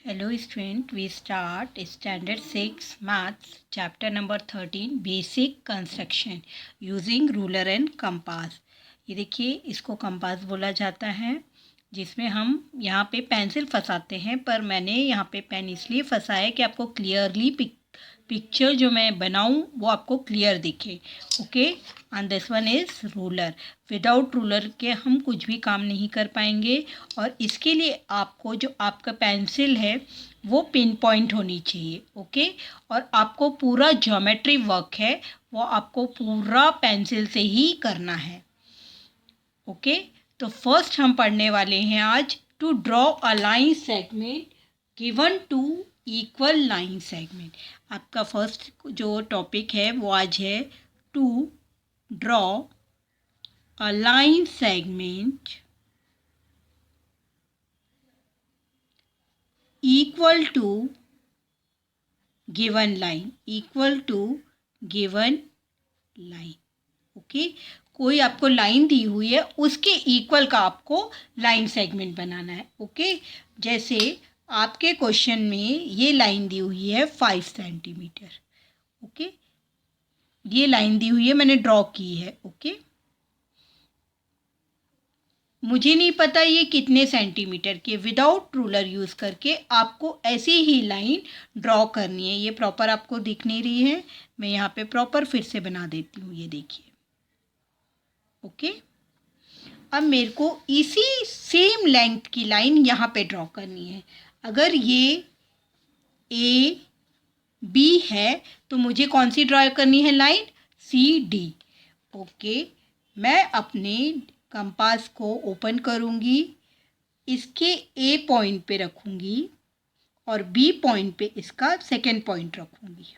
Hello student, we start standard 6 maths chapter number 13 basic construction using ruler and compass। ये देखिए इसको compass बोला जाता है जिसमें हम यहाँ पे पेंसिल फंसाते हैं, पर मैंने यहाँ पे पेन इसलिए फंसाया है कि आपको क्लियरली पिक्चर जो मैं बनाऊँ वो आपको क्लियर दिखे। Okay, and this one is ruler. Without ruler के हम कुछ भी काम नहीं कर पाएंगे, और इसके लिए आपको जो आपका पेंसिल है वो पिन पॉइंट होनी चाहिए। ओके, और आपको पूरा ज्योमेट्री वर्क है वो आपको पूरा पेंसिल से ही करना है। ओके, तो फर्स्ट हम पढ़ने वाले हैं आज to draw a line segment given to equal line segment. आपका फर्स्ट जो टॉपिक है वो आज है to draw a line segment equal to given line, equal to given line. Okay, कोई आपको लाइन दी हुई है उसके इक्वल का आपको लाइन सेगमेंट बनाना है। ओके, जैसे आपके क्वेश्चन में ये लाइन दी हुई है 5 सेंटीमीटर। ओके, ये लाइन दी हुई है, मैंने ड्रॉ की है। ओके, मुझे नहीं पता ये कितने सेंटीमीटर के, विदाउट रूलर यूज़ करके आपको ऐसी ही लाइन ड्रॉ करनी है। ये प्रॉपर आपको दिख नहीं रही है, मैं यहाँ पे प्रॉपर फिर से बना देती हूँ, ये देखिए। ओके, अब मेरे को इसी सेम लेंथ की लाइन यहाँ पे ड्रॉ करनी है। अगर ये ए बी है तो मुझे कौन सी ड्रॉ करनी है लाइन? C D. ओके, मैं अपने कंपास को ओपन करूँगी, इसके ए पॉइंट पे रखूँगी और बी पॉइंट पे इसका सेकेंड पॉइंट रखूँगी।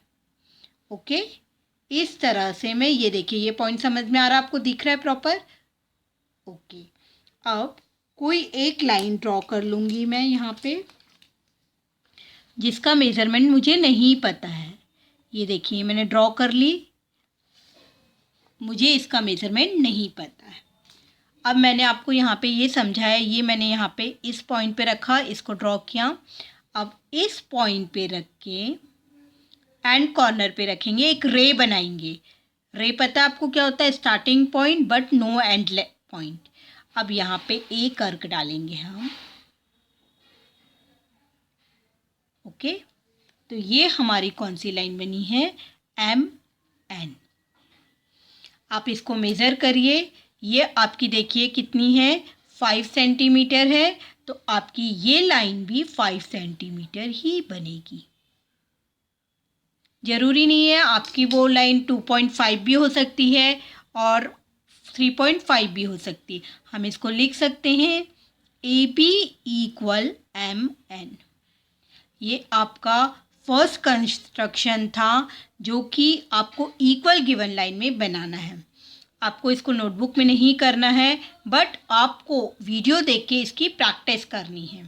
ओके, इस तरह से मैं, ये देखिए ये पॉइंट समझ में आ रहा है आपको, दिख रहा है प्रॉपर? ओके, अब कोई एक लाइन ड्रॉ कर लूँगी मैं यहाँ पे जिसका मेज़रमेंट मुझे नहीं पता है। ये देखिए मैंने ड्रॉ कर ली, मुझे इसका मेज़रमेंट नहीं पता है। अब मैंने आपको यहाँ पे ये समझाया, ये मैंने यहाँ पे इस पॉइंट पे रखा, इसको ड्रॉ किया। अब इस पॉइंट पे रख के एंड कॉर्नर पे रखेंगे, एक रे बनाएंगे। रे पता है आपको क्या होता है? Starting point but no end point. अब यहाँ पे एक अर्क डालेंगे हम। ओके, तो ये हमारी कौन सी लाइन बनी है? M N. आप इसको मेज़र करिए, ये आपकी देखिए कितनी है? 5 सेंटीमीटर है, तो आपकी ये लाइन भी 5 सेंटीमीटर ही बनेगी। ज़रूरी नहीं है आपकी वो लाइन 2.5 भी हो सकती है और 3.5 भी हो सकती है। हम इसको लिख सकते हैं A B equal M N. ये आपका फर्स्ट कंस्ट्रक्शन था जो कि आपको इक्वल गिवन लाइन में बनाना है। आपको इसको नोटबुक में नहीं करना है, बट आपको वीडियो देख के इसकी प्रैक्टिस करनी है।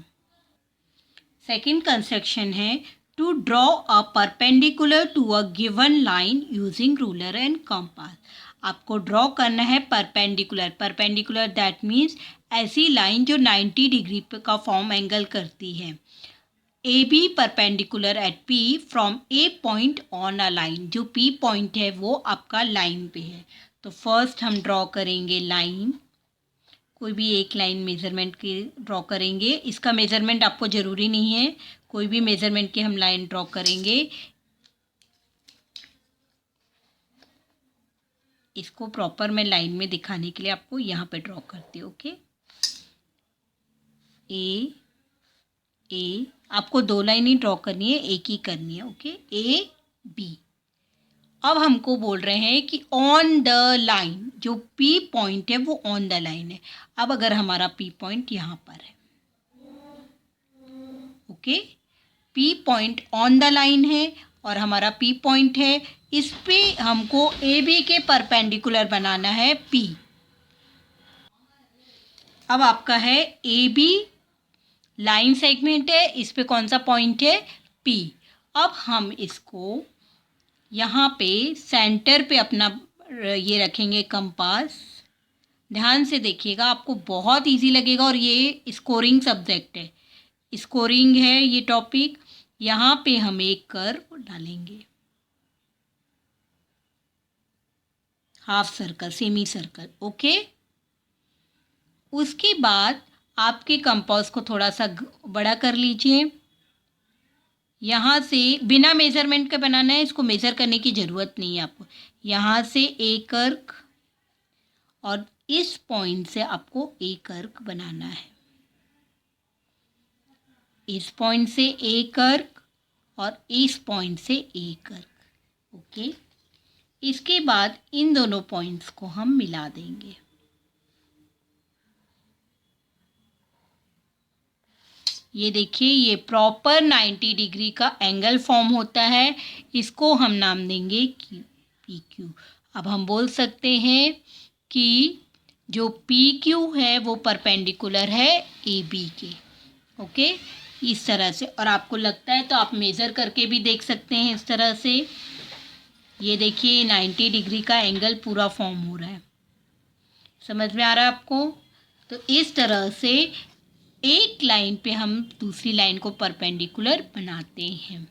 सेकंड कंस्ट्रक्शन है to draw a perpendicular to a given line using ruler and compass. आपको ड्रॉ करना है परपेंडिकुलर। परपेंडिकुलर दैट मीन्स ऐसी लाइन जो 90 डिग्री का फॉर्म एंगल करती है। A B perpendicular at P from a point on a line. जो P point है वो आपका लाइन पे है। तो फर्स्ट हम ड्रॉ करेंगे लाइन, कोई भी एक लाइन मेज़रमेंट की ड्रॉ करेंगे। इसका मेज़रमेंट आपको ज़रूरी नहीं है, कोई भी मेज़रमेंट की हम लाइन ड्रॉ करेंगे। इसको प्रॉपर मैं लाइन में दिखाने के लिए आपको यहाँ पे ड्रॉ करती हूँ। ओके, ए आपको 2 लाइन ही ड्रॉ करनी है, एक ही करनी है। Okay, A B. अब हमको बोल रहे हैं कि ऑन द लाइन, जो पी पॉइंट है वो ऑन द लाइन है। अब अगर हमारा पी पॉइंट यहाँ पर है, okay, P point on the line है और हमारा पी पॉइंट है, इस पे हमको ए बी के परपेंडिकुलर बनाना है पी। अब आपका है ए बी लाइन सेगमेंट है, इस पे कौन सा पॉइंट है? पी। अब हम इसको यहाँ पे सेंटर पे अपना ये रखेंगे कंपास। ध्यान से देखिएगा, आपको बहुत इजी लगेगा और ये स्कोरिंग सब्जेक्ट है। स्कोरिंग है ये टॉपिक। यहाँ पे हम एक कर्व डालेंगे, half circle, semi circle. Okay, उसके बाद आपके कंपास को थोड़ा सा बड़ा कर लीजिए। यहाँ से बिना मेजरमेंट के बनाना है, इसको मेजर करने की ज़रूरत नहीं है आपको। यहाँ से एक अर्क और इस पॉइंट से आपको एक अर्क बनाना है। इस पॉइंट से एक अर्क और इस पॉइंट से एक अर्क। ओके, इसके बाद इन दोनों पॉइंट्स को हम मिला देंगे। ये देखिए, ये प्रॉपर 90 डिग्री का एंगल फॉर्म होता है। इसको हम नाम देंगे पी क्यू। अब हम बोल सकते हैं कि जो पी क्यू है वो परपेंडिकुलर है ए बी के। ओके, इस तरह से। और आपको लगता है तो आप मेज़र करके भी देख सकते हैं इस तरह से। ये देखिए 90 डिग्री का एंगल पूरा फॉर्म हो रहा है। समझ में आ रहा है आपको? तो इस तरह से एक लाइन पे हम दूसरी लाइन को परपेंडिकुलर बनाते हैं।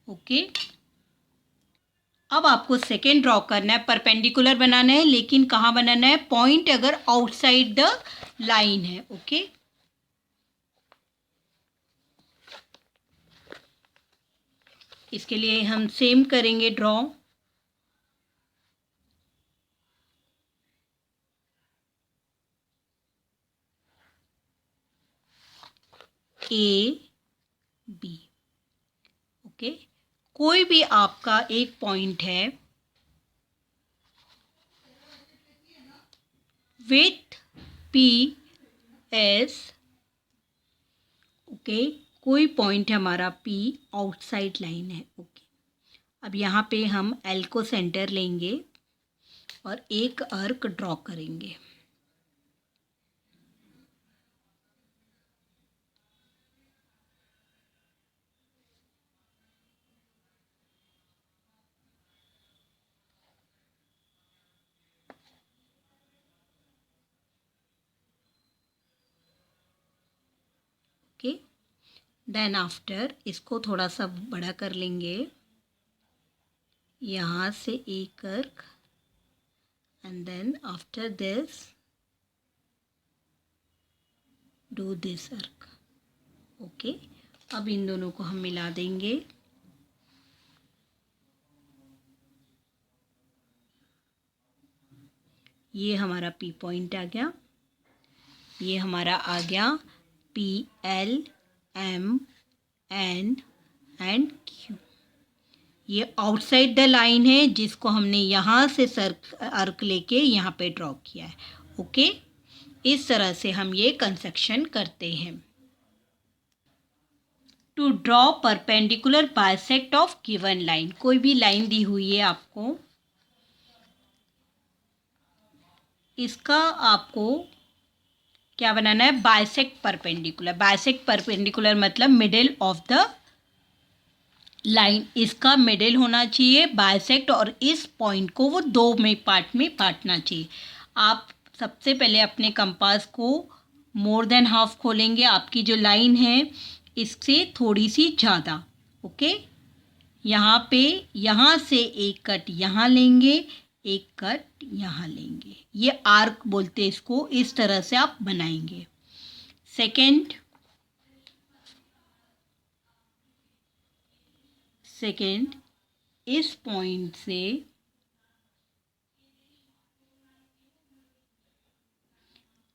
ओके, अब आपको सेकेंड ड्रॉ करना है, परपेंडिकुलर बनाना है, लेकिन कहाँ बनाना है? पॉइंट अगर आउटसाइड द लाइन है। ओके, इसके लिए हम सेम करेंगे ड्रॉ। A B. ओके, कोई भी आपका एक पॉइंट है विथ पी एस। ओके, कोई पॉइंट है हमारा पी, आउटसाइड लाइन है। ओके, अब यहाँ पे हम एल को सेंटर लेंगे और एक अर्क ड्रॉ करेंगे। ओके, देन आफ्टर इसको थोड़ा सा बड़ा कर लेंगे। यहाँ से एक arc and then after this do this arc. Okay, अब इन दोनों को हम मिला देंगे। ये हमारा पी पॉइंट आ गया, ये हमारा आ गया P L M N and Q. ये आउटसाइड द लाइन है जिसको हमने यहाँ से अर्क लेके यहाँ पे ड्रॉ किया है। ओके, इस तरह से हम ये कंस्ट्रक्शन करते हैं। To draw perpendicular bisect of given line. कोई भी लाइन दी हुई है आपको, इसका आपको क्या बनाना है? Bisect perpendicular. बाइसेक्ट परपेंडिकुलर मतलब मिडिल ऑफ द लाइन, इसका मिडिल होना चाहिए बाइसेक्ट, और इस पॉइंट को वो दो में पार्ट में बांटना चाहिए। आप सबसे पहले अपने कंपास को मोर देन हाफ खोलेंगे, आपकी जो लाइन है इससे थोड़ी सी ज़्यादा। ओके, यहाँ पे यहाँ से एक कट यहाँ लेंगे, एक कट यहाँ लेंगे। ये आर्क बोलते हैं इसको। इस तरह से आप बनाएंगे। सेकेंड इस पॉइंट से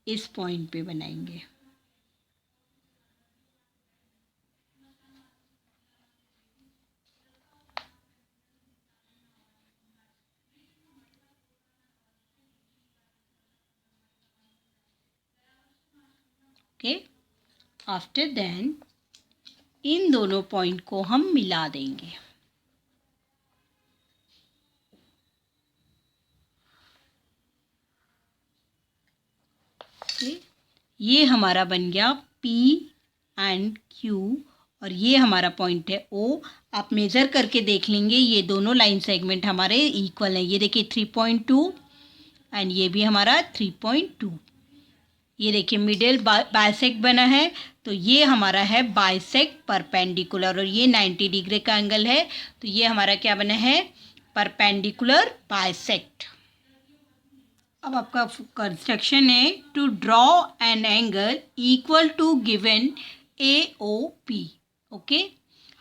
इस पॉइंट पे बनाएंगे। ओके, आफ्टर देन इन दोनों पॉइंट को हम मिला देंगे। ओके, ये हमारा बन गया P एंड Q और ये हमारा पॉइंट है O। आप मेज़र करके देख लेंगे, ये दोनों लाइन सेगमेंट हमारे इक्वल हैं। ये देखिए 3.2 एंड ये भी हमारा 3.2। ये देखिए मिडिल बाइसेक्ट बना है, तो ये हमारा है बाइसेक्ट परपेंडिकुलर, और ये 90 डिग्री का एंगल है, तो ये हमारा क्या बना है, परपेंडिकुलर बाइसेक्ट। अब आपका कंस्ट्रक्शन है to draw an angle equal to given AOP। Okay,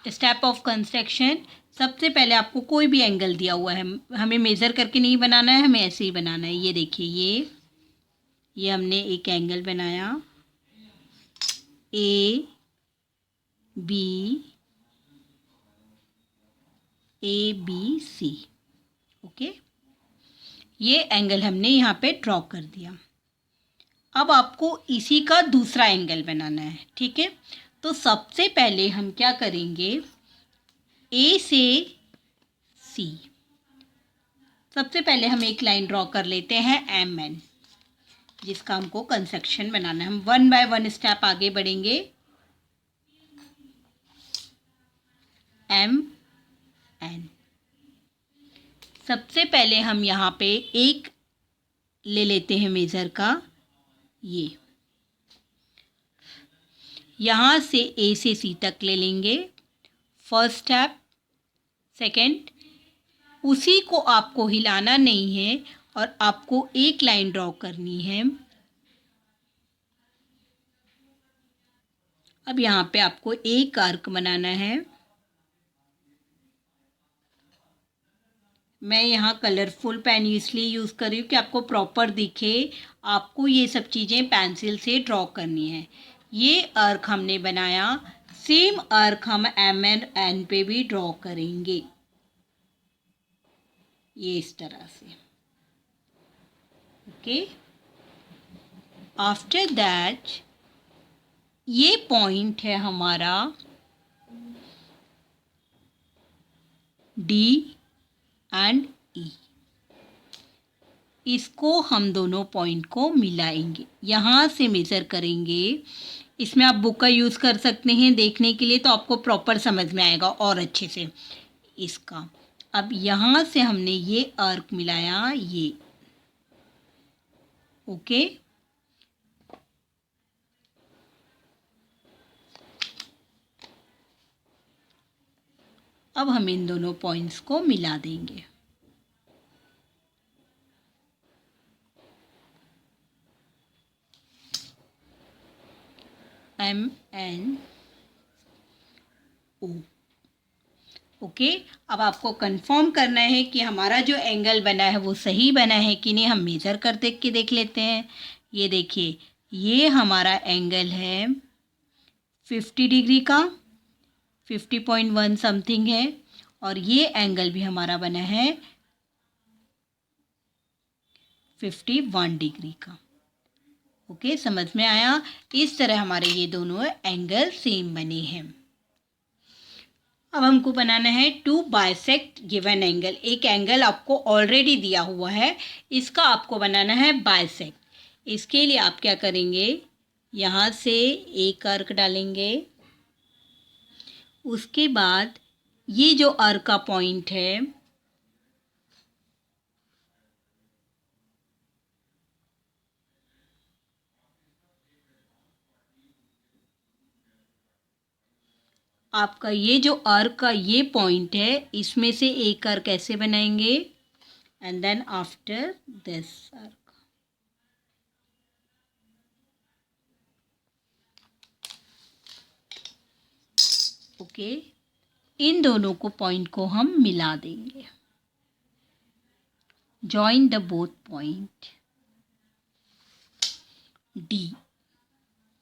step of construction. सबसे पहले आपको कोई भी एंगल दिया हुआ है, हमें मेज़र करके नहीं बनाना है, हमें ऐसे ही बनाना है। ये देखिए ये हमने एक एंगल बनाया ABC। ओके, ये एंगल हमने यहाँ पे ड्रॉ कर दिया। अब आपको इसी का दूसरा एंगल बनाना है, ठीक है। तो सबसे पहले हम क्या करेंगे, A से C, सबसे पहले हम एक लाइन ड्रॉ कर लेते हैं MN, जिसका हमको कंस्ट्रक्शन बनाना है। हम 1 बाय 1 स्टेप आगे बढ़ेंगे। MN, सबसे पहले हम यहाँ पे एक ले लेते हैं मेज़र का, ये यहाँ से A से C तक ले लेंगे, फर्स्ट स्टेप। सेकंड, उसी को आपको हिलाना नहीं है और आपको एक लाइन ड्रॉ करनी है। अब यहाँ पे आपको एक आर्क बनाना है। मैं यहाँ कलरफुल पेन इसलिए यूज़ कर रही हूँ कि आपको प्रॉपर दिखे। आपको ये सब चीज़ें पेंसिल से ड्रॉ करनी है। ये आर्क हमने बनाया, सेम आर्क हम MN पे भी ड्रॉ करेंगे, ये इस तरह से। ओके, आफ्टर दैट ये पॉइंट है हमारा D एंड E। इसको हम दोनों पॉइंट को मिलाएंगे, यहाँ से मेज़र करेंगे। इसमें आप बुक का यूज़ कर सकते हैं देखने के लिए, तो आपको प्रॉपर समझ में आएगा और अच्छे से इसका। अब यहाँ से हमने ये आर्क मिलाया, ये ओके। अब हम इन दोनों पॉइंट्स को मिला देंगे। MNO। ओके, अब आपको कंफर्म करना है कि हमारा जो एंगल बना है वो सही बना है कि नहीं। हम मेज़र कर देख लेते हैं। ये देखिए, ये हमारा एंगल है 50 डिग्री का, 50.1 समथिंग है, और ये एंगल भी हमारा बना है 51 डिग्री का। ओके, समझ में आया। इस तरह हमारे ये दोनों एंगल सेम बने हैं। अब हमको बनाना है टू बाइसेक्ट गिवन एंगल। एक एंगल आपको ऑलरेडी दिया हुआ है, इसका आपको बनाना है बाइसेक्ट। इसके लिए आप क्या करेंगे, यहाँ से एक आर्क डालेंगे, उसके बाद ये जो आर्क का पॉइंट है आपका, ये जो आर्क का ये पॉइंट है, इसमें से एक आर्क ऐसे बनाएंगे, and then after this arc. Okay, इन दोनों को पॉइंट को हम मिला देंगे। Join the both point D।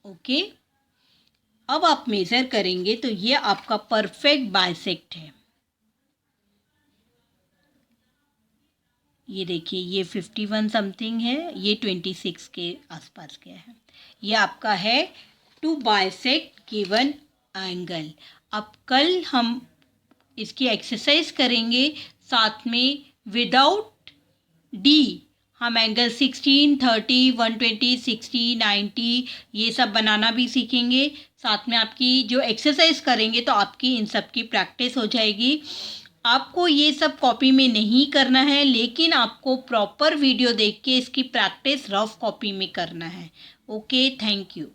Okay, अब आप मेज़र करेंगे तो ये आपका परफेक्ट बाइसेक्ट है। ये देखिए, ये 51 समथिंग है, ये 26 के आसपास गया है। ये आपका है टू बाइसेक्ट गिवन एंगल। अब कल हम इसकी एक्सरसाइज करेंगे, साथ में विदाउट D हम एंगल 16, 30, 120, 60, 90 ये सब बनाना भी सीखेंगे। साथ में आपकी जो एक्सरसाइज करेंगे तो आपकी इन सब की प्रैक्टिस हो जाएगी। आपको ये सब कॉपी में नहीं करना है, लेकिन आपको प्रॉपर वीडियो देख के इसकी प्रैक्टिस रफ कॉपी में करना है। Okay, thank you.